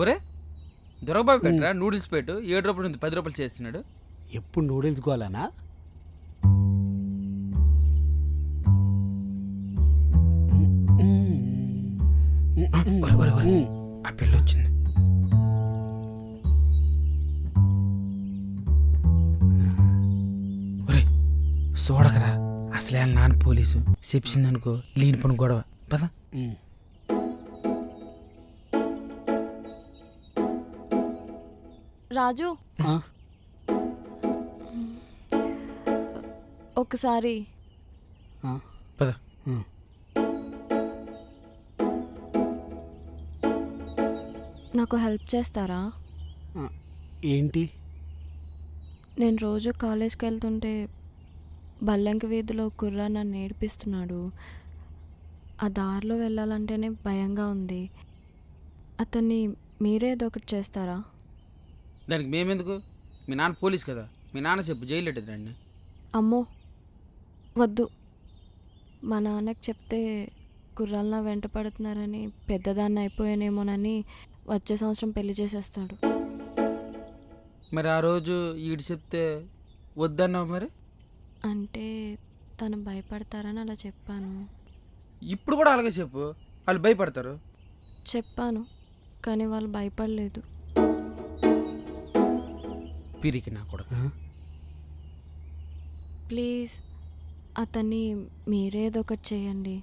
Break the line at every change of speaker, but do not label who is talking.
ఒరే దొరబాబు పెట్టరా నూడిల్స్ పెట్టు 7 రూపాయలు ఉంది 10 రూపాయలు చేస్తున్నాడు.
ఎప్పుడు నూడిల్స్ గోలానా?
ఆ పిల్ల వచ్చింది. ఒరే చూడకరా అసలే వాళ్ళ నాన్న పోలీసు చెప్పిందనుకో లేని పని గొడవ పద.
రాజు ఒకసారి
పద.
నాకు హెల్ప్ చేస్తారా?
ఏంటి?
నేను రోజు కాలేజ్కి వెళ్తుంటే బల్లంకి వీధిలో కుర్రా నన్ను ఏడిపిస్తున్నాడు. ఆ దారిలో వెళ్ళాలంటేనే భయంగా ఉంది. అతన్ని మీరే ఏదో ఒకటి చేస్తారా?
దానికి మేమెందుకు? మీ నాన్న పోలీస్ కదా, మీ నాన్న చెప్పు జైలు రండి.
అమ్మో వద్దు, మా నాన్నకి చెప్తే కుర్రాలు నా వెంట పడుతున్నారని పెద్దదాన్ని అయిపోయానేమోనని వచ్చే సంవత్సరం పెళ్లి చేసేస్తాడు.
మరి ఆ రోజు ఈడు చెప్తే వద్దన్నావు మరి?
అంటే తను భయపడతారని అలా చెప్పాను.
ఇప్పుడు కూడా అలాగే చెప్పు, వాళ్ళు భయపడతారు.
చెప్పాను కానీ వాళ్ళు భయపడలేదు.
పిరికి నా కూడా.
ప్లీజ్ అతన్ని మీరేదో ఒకటి చేయండి.